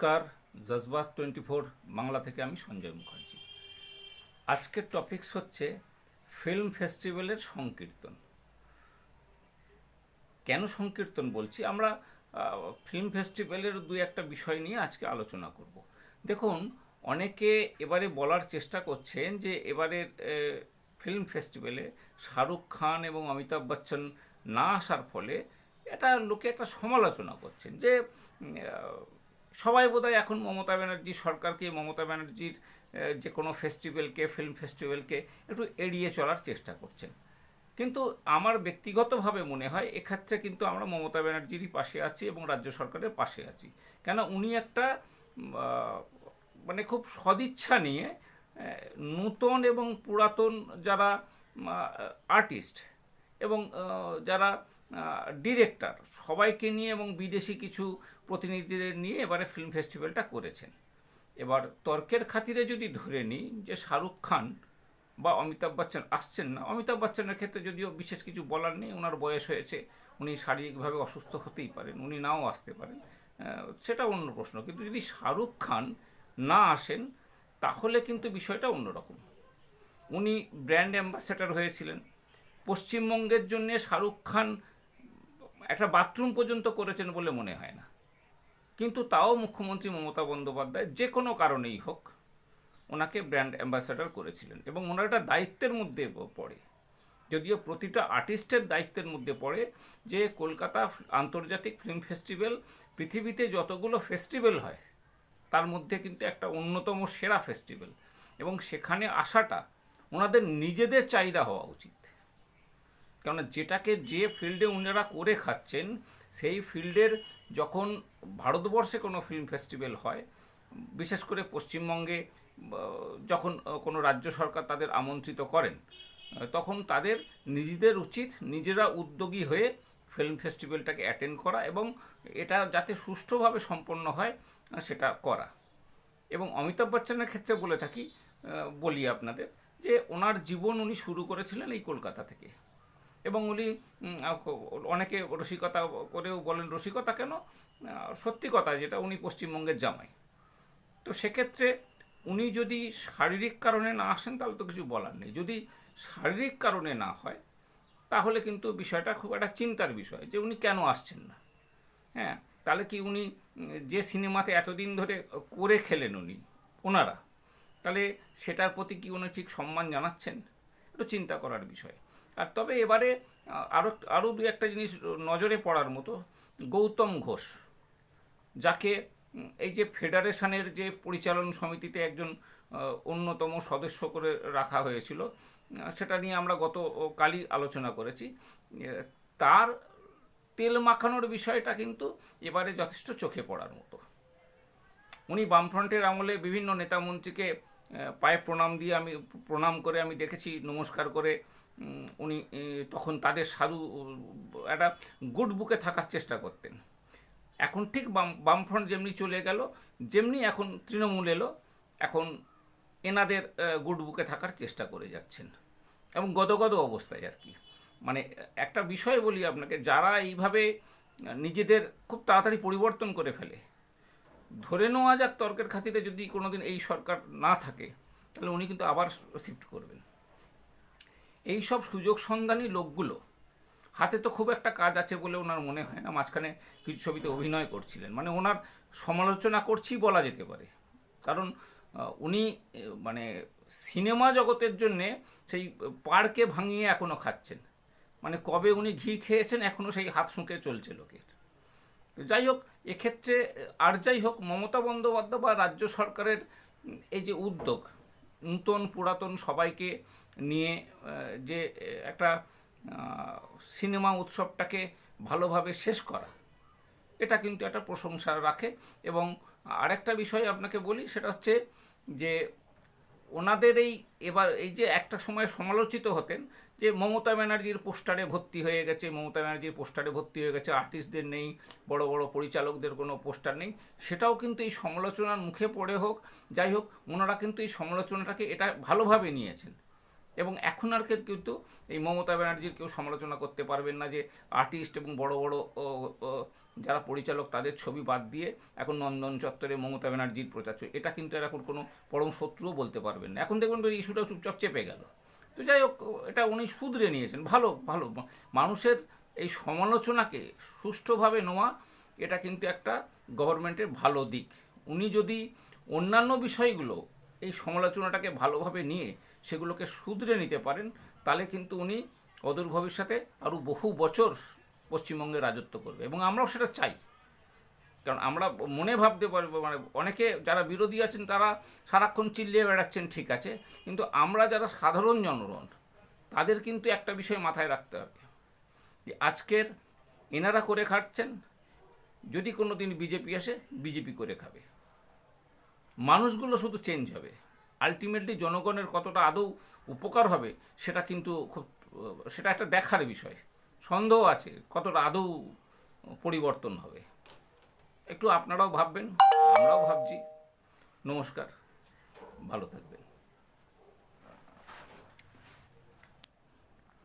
নমস্কার, জজবাত 24 বাংলা থেকে আমি সঞ্জয় মুখার্জি। আজকের টপিকস হচ্ছে ফিল্ম ফেস্টিভ্যালের সংকীর্তন। কেন সংকীর্তন বলছি, আমরা ফিল্ম ফেস্টিভ্যালের দুই একটা বিষয় নিয়ে আজকে আলোচনা করব। দেখুন, অনেকে এবারে বলার চেষ্টা করছেন যে এবারের ফিল্ম ফেস্টিভ্যালে শাহরুখ খান এবং অমিতাভ বচ্চন না আসার ফলে এটা লোকে একটা সমালোচনা করছেন যে সবাই বোধহয় এখন মমতা ব্যানার্জি সরকারকে, মমতা ব্যানার্জির যে কোনো ফেস্টিভ্যালকে, ফিল্ম ফেস্টিভ্যালকে একটু এড়িয়ে চলার চেষ্টা করছেন। কিন্তু আমার ব্যক্তিগতভাবে মনে হয় এক্ষেত্রে কিন্তু আমরা মমতা ব্যানার্জিরই পাশে আছি এবং রাজ্য সরকারের পাশে আছি। কেন, উনি একটা মানে খুব সদিচ্ছা নিয়ে নূতন এবং পুরাতন যারা আর্টিস্ট এবং যারা ডিরেক্টর সবাইকে নিয়ে এবং বিদেশি কিছু প্রতিনিধিদের নিয়ে এবারে ফিল্ম ফেস্টিভ্যালটা করেছেন। এবার তর্কের খাতিরে যদি ধরে নিই যে শাহরুখ খান বা অমিতাভ বচ্চন আসছেন না, অমিতাভ বচ্চনের ক্ষেত্রে যদিও বিশেষ কিছু বলার নেই, ওনার বয়স হয়েছে, উনি শারীরিকভাবে অসুস্থ হতেই পারেন, উনি নাও আসতে পারেন, সেটা অন্য প্রশ্ন। কিন্তু যদি শাহরুখ খান না আসেন তাহলে কিন্তু বিষয়টা অন্যরকম। উনি ব্র্যান্ড অ্যাম্বাসেডর হয়েছিলেন। পশ্চিমবঙ্গের জন্য শাহরুখ খান একটা বাথরুম পর্যন্ত করেছেন বলে মনে হয় না, কিন্তু তাও মুখ্যমন্ত্রী মমতা বন্দ্যোপাধ্যায় যে কোনো কারণেই হোক ওনাকে ব্র্যান্ড অ্যাম্বাসেডর করেছিলেন এবং ওনার একটা দায়িত্বের মধ্যে পড়ে, যদিও প্রতিটা আর্টিস্টের দায়িত্বের মধ্যে পড়ে যে কলকাতা আন্তর্জাতিক ফিল্ম ফেস্টিভ্যাল পৃথিবীতে যতগুলো ফেস্টিভ্যাল হয় তার মধ্যে কিন্তু একটা অন্যতম সেরা ফেস্টিভ্যাল, এবং সেখানে আসাটা ওনাদের নিজেদের চাহিদা হওয়া উচিত। কেননা যেটাকে যে ফিল্ডে ওনারা করে খাচ্ছেন সেই ফিল্ডের যখন ভারতবর্ষে কোনো ফিল্ম ফেস্টিভ্যাল হয়, বিশেষ করে পশ্চিমবঙ্গে যখন কোনো রাজ্য সরকার তাদের আমন্ত্রিত করেন, তখন তাদের নিজেদের উচিত নিজেরা উদ্যোগী হয়ে ফিল্ম ফেস্টিভ্যালটাকে অ্যাটেন্ড করা এবং এটা যাতে সুষ্ঠুভাবে সম্পন্ন হয় সেটা করা। এবং অমিতাভ বচ্চনের ক্ষেত্রে বলি আপনাদের যে ওনার জীবন উনি শুরু করেছিলেন এই কলকাতা থেকে, এবং উনি অনেকে রসিকতা করেও বলেন, রসিকতা কেন, সত্যি কথা যেটা, উনি পশ্চিমবঙ্গের জামাই। তো সেক্ষেত্রে উনি যদি শারীরিক কারণে না আসেন তাহলে তো কিছু বলার নেই। যদি শারীরিক কারণে না হয় তাহলে কিন্তু বিষয়টা খুব একটা চিন্তার বিষয় যে উনি কেন আসছেন না। হ্যাঁ, তাহলে কি উনি যে সিনেমাতে এতদিন ধরে করে খেলেন ওনারা, তাহলে সেটার প্রতি কি উনি ঠিক সম্মান জানাচ্ছেন? একটু চিন্তা করার বিষয়। আর তবে এবারে আরও দু একটা জিনিস নজরে পড়ার মতো, গৌতম ঘোষ, যাকে এই যে ফেডারেশনের যে পরিচালন সমিতিতে একজন অন্যতম সদস্য করে রাখা হয়েছিল, সেটা নিয়ে আমরা গতকালই আলোচনা করেছি। তার তেল মাখানোর বিষয়টা কিন্তু এবারে যথেষ্ট চোখে পড়ার মতো। উনি বামফ্রন্টের আমলে বিভিন্ন নেতামন্ত্রীকে পায়ে প্রণাম করে আমি দেখেছি, নমস্কার করে উনি তখন তাদের সাধু একটা গুড বুকে থাকার চেষ্টা করতেন। এখন ঠিক বামফ্রন্ট যেমনি চলে গেল, যেমনি এখন তৃণমূল এলো, এখন এনাদের গুড বুকে থাকার চেষ্টা করে যাচ্ছেন এবং গদগদ অবস্থায় আর কি। মানে একটা বিষয় বলি আপনাকে, যারা এইভাবে নিজেদের খুব তাড়াতাড়ি পরিবর্তন করে ফেলে, ধরে নেওয়া যাক তর্কের খাতিরে যদি কোনোদিন এই সরকার না থাকে তাহলে উনি কিন্তু আবার শিফট করবেন। এই সব সুযোগ সন্ধানী লোকগুলো হাতে তো খুব একটা কাজ আছে বলে ওনার মনে হয় না। মাঝখানে কিছু ছবিতে অভিনয় করছিলেন, মানে ওনার সমালোচনা করছি বলা যেতে পারে, কারণ উনি মানে সিনেমা জগতের জন্যে সেই পাড়কে ভাঙিয়ে এখনও খাচ্ছেন। মানে কবে উনি ঘি খেয়েছেন এখনও সেই হাত শুঁকে চলছে লোকের। যাই হোক, এক্ষেত্রে আর যাই হোক, মমতা বন্দ্যোপাধ্যায় বা রাজ্য সরকারের এই যে উদ্যোগ, নূতন পুরাতন সবাইকে নিয়ে যে একটা সিনেমা উৎসবটাকে ভালোভাবে শেষ করা, এটা কিন্তু একটা প্রশংসা রাখে। এবং আরেকটা বিষয় আপনাকে বলি, সেটা হচ্ছে যে ওনাদের এবার এই যে একটা সময় সমালোচিত হতেন যে মমতা ব্যানার্জির পোস্টারে ভর্তি হয়ে গেছে, মমতা ব্যানার্জির পোস্টারে ভর্তি হয়ে গেছে, আর্টিস্টদের নেই, বড় বড় পরিচালকদের কোনো পোস্টার নেই, সেটাও কিন্তু এই সমালোচনার মুখে পড়ে হোক যাই হোক, ওনারা কিন্তু এই সমালোচনাটাকে এটা ভালোভাবে নিয়েছেন এবং এখন আর কিন্তু এই মমতা ব্যানার্জির কেউ সমালোচনা করতে পারবেন না যে আর্টিস্ট এবং বড় বড় যারা পরিচালক তাদের ছবি বাদ দিয়ে এখন নন্দন চত্বরে মমতা ব্যানার্জির প্রচার চলছে। এটা কিন্তু এর এখন কোনো পরম শত্রুও বলতে পারবেন না। এখন দেখবেন ইস্যুটা চুপচাপ চেপে গেল। তো যাই হোক, এটা উনি শুধরে নিয়েছেন, ভালো ভালো। মানুষের এই সমালোচনাকে সুষ্ঠুভাবে নেওয়া, এটা কিন্তু একটা গভর্নমেন্টের ভালো দিক। উনি যদি অন্যান্য বিষয়গুলো এই সমালোচনাটাকে ভালোভাবে নিয়ে সেগুলোকে শুধরে নিতে পারেন, তাহলে কিন্তু উনি অদূর ভবিষ্যতে আরও বহু বছর পশ্চিমবঙ্গে রাজত্ব করবে, এবং আমরাও সেটা চাই। কারণ আমরা মনে ভাবতে পারবো, মানে অনেকে যারা বিরোধী আছেন তারা সারাক্ষণ চিল্লিয়ে বেড়াচ্ছেন, ঠিক আছে, কিন্তু আমরা যারা সাধারণ জনগণ তাদের কিন্তু একটা বিষয় মাথায় রাখতে হবে যে আজকের এনারা করে খাচ্ছেন, যদি কোনো দিন বিজেপি আসে বিজেপি করে খাবে। মানুষগুলো শুধু চেঞ্জ হবে, আলটিমেটলি জনগণের কতটা আদৌ উপকার হবে সেটা কিন্তু সেটা একটা দেখার বিষয়। সন্দেহ আছে কতটা আদৌ পরিবর্তন হবে। একটু আপনারাও ভাববেন, আমরাও ভাবছি। নমস্কার, ভালো থাকবেন।